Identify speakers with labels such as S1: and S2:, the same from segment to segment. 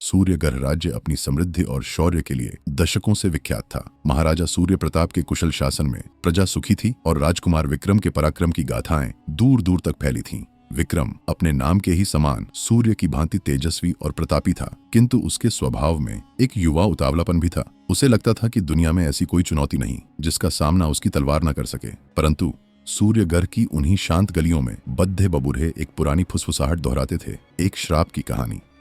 S1: सूर्यगढ़ राज्य अपनी समृद्धि और शौर्य के लिए दशकों से विख्यात था। महाराजा सूर्य प्रताप के कुशल शासन में प्रजा सुखी थी और राजकुमार विक्रम के पराक्रम की गाथाएं दूर दूर तक फैली थीं। विक्रम अपने नाम के ही समान सूर्य की भांति तेजस्वी और प्रतापी था, किंतु उसके स्वभाव में एक युवा उतावलापन भी था। उसे लगता था कि दुनिया में ऐसी कोई चुनौती नहीं जिसका सामना उसकी तलवार न कर सके। परंतु सूर्यगढ़ की उन्हीं शांत गलियों में बद्ध बबूढ़े एक पुरानी फुसफुसाहट दोहराते थे, एक श्राप की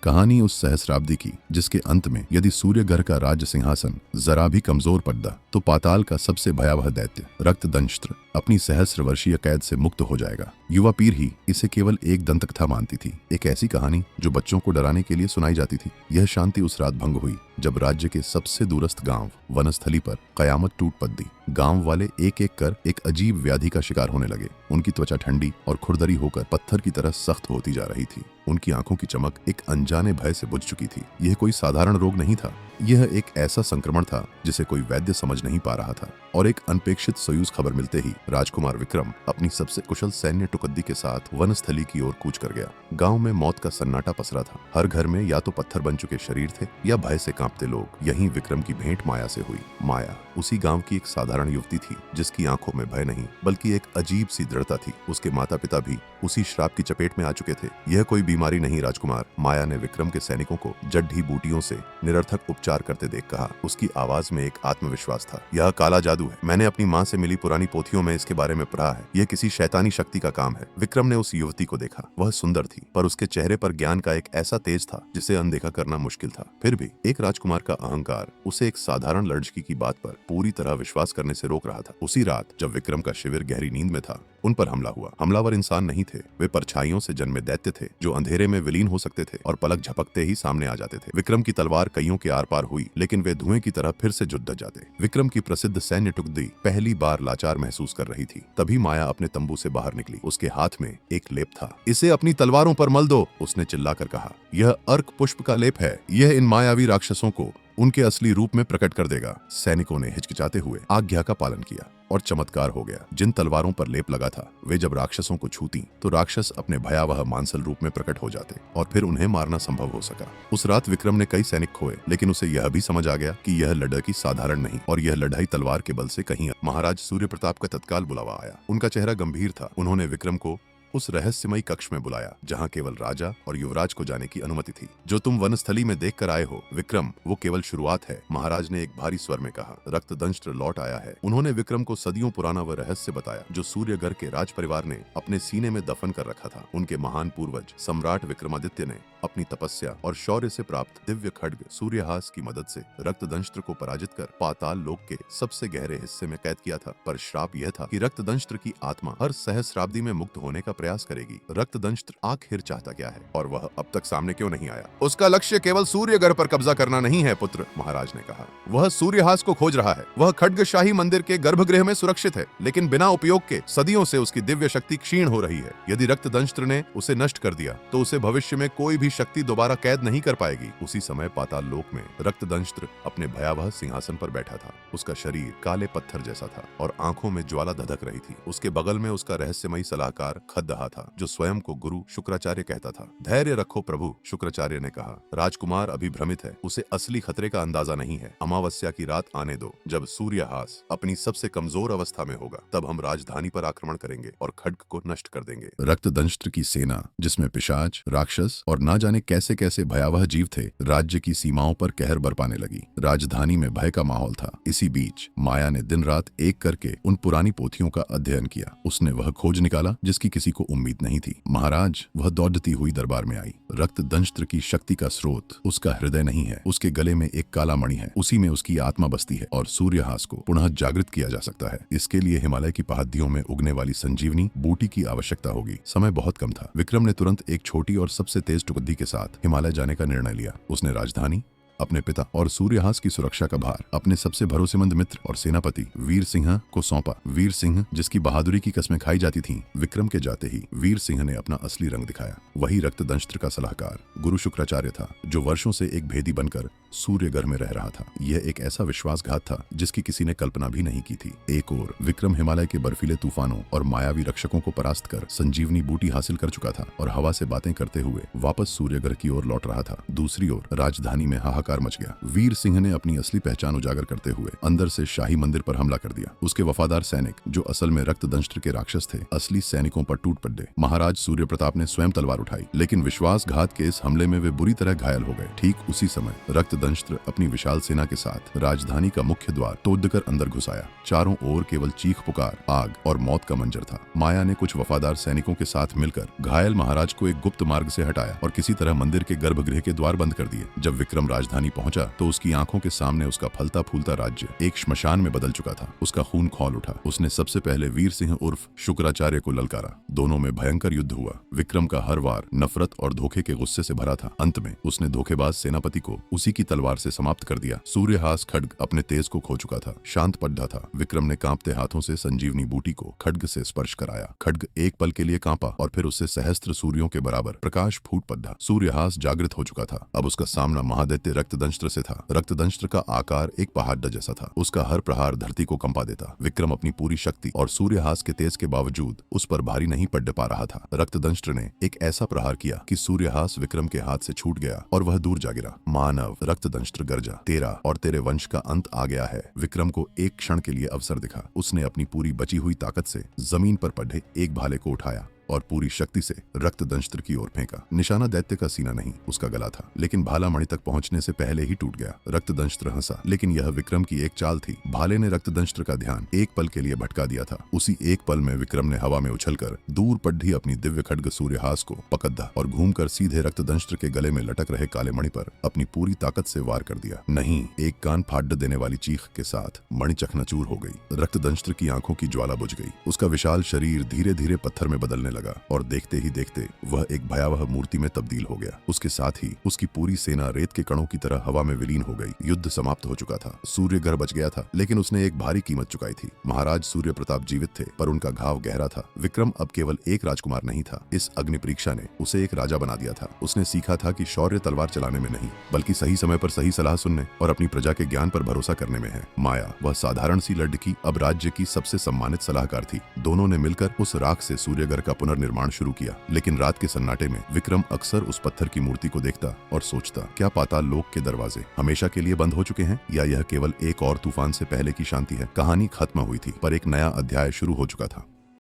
S1: कहानी उस सहस्राब्दी की जिसके अंत में यदि सूर्यगढ़ का राज्य सिंहासन जरा भी कमजोर पड़ता तो पाताल का सबसे भयावह दैत्य रक्तदंष्ट्र अपनी सहस्र वर्षीय कैद से मुक्त हो जाएगा। युवा पीर ही इसे केवल एक दंतकथा मानती थी, एक ऐसी कहानी जो बच्चों को डराने के लिए सुनाई जाती थी। यह शांति उस रात भंग हुई जब राज्य के सबसे दूरस्थ गांव वनस्थली पर कयामत टूट पड़ी। गांव वाले एक एक कर एक अजीब व्याधि का शिकार होने लगे। उनकी त्वचा ठंडी और खुरदरी होकर पत्थर की तरह सख्त होती जा रही थी। उनकी आंखों की चमक एक अनजाने भय से बुझ चुकी थी। यह कोई साधारण रोग नहीं था, यह एक ऐसा संक्रमण था जिसे कोई वैद्य समझ नहीं पा रहा था। और एक अनपेक्षित सोयूज खबर मिलते ही राजकुमार विक्रम अपनी सबसे कुशल सैन्य टुकड़ी के साथ वनस्थली की ओर कूच कर गया। गांव में मौत का सन्नाटा पसरा था। हर घर में या तो पत्थर बन चुके शरीर थे या भय से कांपते लोग। यहीं विक्रम की भेंट माया से हुई। माया उसी गांव की एक साधारण युवती थी जिसकी आंखों में भय नहीं बल्कि एक अजीब सी दृढ़ता थी। उसके माता पिता भी उसी श्राप की चपेट में आ चुके थे। यह कोई बीमारी नहीं राजकुमार, माया ने विक्रम के सैनिकों को जड्ढी बूटियों से निरर्थक उपचार करते देख कहा। उसकी आवाज में एक आत्मविश्वास था। यह काला जादू है। मैंने अपनी माँ से मिली पुरानी पोथियों में इसके बारे में पढ़ा है। यह किसी शैतानी शक्ति का काम है। विक्रम ने उस युवती को देखा। वह सुंदर थी पर उसके चेहरे पर ज्ञान का एक ऐसा तेज था जिसे अनदेखा करना मुश्किल था। फिर भी एक राजकुमार का अहंकार उसे एक साधारण लड़की की बात पर पूरी तरह विश्वास करने से रोक रहा था। उसी रात जब विक्रम का शिविर गहरी नींद में था, उन पर हमला हुआ। हमलावर इंसान नहीं थे, वे परछाइयों से जन्मे दैत्य थे जो अंधेरे में विलीन हो सकते थे और पलक झपकते ही सामने आ जाते थे। विक्रम की तलवार कईयों के आर पार हुई लेकिन वे धुएं की तरह फिर से जुट जाते। विक्रम की प्रसिद्ध सैन्य टुकड़ी पहली बार लाचार महसूस कर रही थी। तभी माया अपने तंबू से बाहर निकली। उसके हाथ में एक लेप था। इसे अपनी तलवारों पर मल दो, उसने चिल्लाकर कहा। यह अर्क पुष्प का लेप है। यह इन मायावी राक्षसों को उनके असली रूप में प्रकट कर देगा। सैनिकों ने हिचकिचाते हुए आज्ञा का पालन किया और चमत्कार हो गया। जिन तलवारों पर लेप लगा था वे जब राक्षसों को छूती तो राक्षस अपने भयावह मांसल रूप में प्रकट हो जाते और फिर उन्हें मारना संभव हो सका। उस रात विक्रम ने कई सैनिक खोए लेकिन उसे यह भी समझ आ गया कि यह लड़ाई साधारण नहीं और यह लड़ाई तलवार के बल से कहीं। महाराज सूर्य प्रताप का तत्काल बुलावा आया। उनका चेहरा गंभीर था। उन्होंने विक्रम को उस रहस्यमयी कक्ष में बुलाया जहां केवल राजा और युवराज को जाने की अनुमति थी। जो तुम वनस्थली में देख कर आए हो विक्रम, वो केवल शुरुआत है, महाराज ने एक भारी स्वर में कहा। रक्तदंष्ट्र लौट आया है। उन्होंने विक्रम को सदियों पुराना वह रहस्य बताया जो सूर्यगढ़ के राज परिवार ने अपने सीने में दफन कर रखा था। उनके महान पूर्वज सम्राट विक्रमादित्य ने अपनी तपस्या और शौर्य से प्राप्त दिव्य खड्ग सूर्यहास की मदद से रक्तदंष्ट्र को पराजित कर पाताल लोक के सबसे गहरे हिस्से में कैद किया था। पर श्राप यह था कि रक्तदंष्ट्र की आत्मा हर सहस्राब्दी में मुक्त होने का प्रयास करेगी। रक्तदंष्ट्र आखिर चाहता क्या है और वह अब तक सामने क्यों नहीं आया? उसका लक्ष्य केवल सूर्यगढ़ पर कब्जा करना नहीं है पुत्र, महाराज ने कहा। वह सूर्यहास को खोज रहा है। वह खड्गशाही मंदिर के गर्भगृह में सुरक्षित है लेकिन बिना उपयोग के सदियों से उसकी दिव्य शक्ति क्षीण हो रही है। यदि रक्तदंष्ट्र ने उसे नष्ट कर दिया तो उसे भविष्य में कोई भी शक्ति दोबारा कैद नहीं कर पाएगी। उसी समय पाताल लोक में रक्तदंष्ट्र अपने भयावह सिंहासन पर बैठा था। उसका शरीर काले पत्थर जैसा था और आंखों में ज्वाला धधक रही थी। उसके बगल में उसका रहस्यमयी सलाहकार खद्दहा था जो स्वयं को गुरु शुक्राचार्य कहता था। धैर्य रखो प्रभु, शुक्राचार्य ने कहा। राजकुमार अभी भ्रमित है। उसे असली खतरे का अंदाजा नहीं है। अमावस्या की रात आने दो। जब सूर्यहास अपनी सबसे कमजोर अवस्था में होगा तब हम राजधानी पर आक्रमण करेंगे और खड्ग को नष्ट कर देंगे। रक्तदंष्ट्र की सेना जिसमें पिशाच, राक्षस और ना जाने कैसे कैसे भयावह जीव थे, राज्य की सीमाओं पर कहर बरपाने लगी। राजधानी में भय का माहौल था। इसी बीच माया ने दिन रात एक करके उन पुरानी पोथियों का अध्ययन किया। उसने वह खोज निकाला जिसकी किसी को उम्मीद नहीं थी। महाराज, वह दौड़ती हुई दरबार में आई। रक्तदंष्ट्र की शक्ति का स्रोत उसका हृदय नहीं है, उसके गले में एक काला मणि है। उसी में उसकी आत्मा बसती है और सूर्यहास को पुनः जागृत किया जा सकता है। इसके लिए हिमालय की पहाड़ियों में उगने वाली संजीवनी बूटी की आवश्यकता होगी। समय बहुत कम था। विक्रम ने तुरंत एक छोटी और सबसे तेज टुकड़ी के साथ हिमालय जाने का निर्णय लिया। उसने राजधानी, अपने पिता और सूर्यहास की सुरक्षा का भार अपने सबसे भरोसेमंद मित्र और सेनापति वीर सिंह को सौंपा। वीर सिंह जिसकी बहादुरी की कस्में खाई जाती थीं, विक्रम के जाते ही वीर सिंह ने अपना असली रंग दिखाया। वही रक्तदंष्ट्र का सलाहकार गुरु शुक्राचार्य था जो वर्षों से एक भेदी बनकर सूर्यगढ़ में रह रहा था। यह एक ऐसा विश्वासघात था जिसकी किसी ने कल्पना भी नहीं की थी। एक ओर विक्रम हिमालय के बर्फीले तूफानों और मायावी रक्षकों को परास्त कर संजीवनी बूटी हासिल कर चुका था और हवा से बातें करते हुए वापस सूर्यगढ़ की ओर लौट रहा था। दूसरी ओर राजधानी में हाहाकार मच गया। वीर सिंह ने अपनी असली पहचान उजागर करते हुए अंदर से शाही मंदिर पर हमला कर दिया। उसके वफादार सैनिक, जो असल में रक्तदंष्ट्र के राक्षस थे, असली सैनिकों पर टूट पड़े। महाराज सूर्य प्रताप ने स्वयं तलवार उठाई, लेकिन विश्वासघात के इस हमले में वे बुरी तरह घायल हो गए। ठीक उसी समय रक्तदंष्ट्र अपनी विशाल सेना के साथ राजधानी का मुख्य द्वार तोड़कर अंदर घुस आया। चारों ओर केवल चीख पुकार, आग और मौत का मंजर था। माया ने कुछ वफादार सैनिकों के साथ मिलकर घायल महाराज को एक गुप्त मार्ग से हटाया और किसी तरह मंदिर के गर्भगृह के द्वार बंद कर दिए। जब विक्रम राजधानी पहुंचा तो उसकी आंखों के सामने उसका फलता फूलता राज्य एक श्मशान में बदल चुका था। उसका खून खौल उठा। उसने सबसे पहले वीर सिंह उर्फ शुक्राचार्य को ललकारा। दोनों में भयंकर युद्ध हुआ। विक्रम का हर वार नफरत और धोखे के गुस्से से भरा था। अंत में उसने धोखेबाज सेनापति को उसी की तलवार से समाप्त कर दिया। सूर्यहास खड्ग अपने तेज को खो चुका था, शांत पड्डा था। विक्रम ने कांपते हाथों से संजीवनी बूटी को खड्ग से स्पर्श कराया। खड्ग एक पल के लिए कांपा और फिर उससे सहस्त्र सूर्यों के बराबर प्रकाश फूट पड़ा। सूर्यहास जागृत हो चुका था। अब उसका सामना महादैत्य रक्तदंष्ट्र से था। रक्तदंष्ट्र का आकार एक पहाड़ जैसा था। उसका हर प्रहार धरती को कंपा देता। विक्रम अपनी पूरी शक्ति और सूर्यहास के तेज के बावजूद उस पर भारी नहीं पड़ पा रहा था। रक्तदंष्ट्र ने एक ऐसा प्रहार किया कि सूर्यहास विक्रम के हाथ से छूट गया और वह दूर जा गिरा। मानव, रक्तदंष्ट्र गर्जा, तेरा और तेरे वंश का अंत आ गया है। विक्रम को एक क्षण के लिए अवसर दिखा। उसने अपनी पूरी बची हुई ताकत से जमीन पर पड़े एक भाले को उठाया और पूरी शक्ति से रक्तदंष्ट्र की ओर फेंका। निशाना दैत्य का सीना नहीं, उसका गला था, लेकिन भाला मणि तक पहुंचने से पहले ही टूट गया। रक्तदंष्ट्र हंसा, लेकिन यह विक्रम की एक चाल थी। भाले ने रक्तदंष्ट्र का ध्यान एक पल के लिए भटका दिया था। उसी एक पल में विक्रम ने हवा में उछलकर दूर पड्ढी अपनी दिव्य खड्ग सूर्यहास को पकड़ा और घूमकर सीधे रक्तदंष्ट्र के गले में लटक रहे काले मणि पर अपनी पूरी ताकत से वार कर दिया। नहीं, एक कान फाड़ देने वाली चीख के साथ मणि चकनाचूर हो गई। रक्तदंष्ट्र की आंखों की ज्वाला बुझ गई। उसका विशाल शरीर धीरे धीरे पत्थर में बदलने लगा और देखते ही देखते वह एक भयावह मूर्ति में तब्दील हो गया। उसके साथ ही उसकी पूरी सेना रेत के कणों की तरह हवा में विलीन हो गई। युद्ध समाप्त हो चुका था। सूर्यगढ़ बच गया था, लेकिन उसने एक भारी कीमत चुकाई थी। महाराज सूर्य प्रताप जीवित थे, पर उनका घाव गहरा था। विक्रम अब केवल एक राजकुमार नहीं था। इस अग्नि परीक्षा ने उसे एक राजा बना दिया था। उसने सीखा था कि शौर्य तलवार चलाने में नहीं, बल्कि सही समय पर सही सलाह सुनने और अपनी प्रजा के ज्ञान पर भरोसा करने में है। माया, वह साधारण सी लड़की, अब राज्य की सबसे सम्मानित सलाहकार थी। दोनों ने मिलकर उस राख से सूर्यगढ़ का पुनर्निर्माण शुरू किया। लेकिन रात के सन्नाटे में विक्रम अक्सर उस पत्थर की मूर्ति को देखता और सोचता, क्या पाताल लोक के दरवाजे हमेशा के लिए बंद हो चुके हैं, या यह केवल एक और तूफान से पहले की शांति है। कहानी खत्म हुई थी, पर एक नया अध्याय शुरू हो चुका था।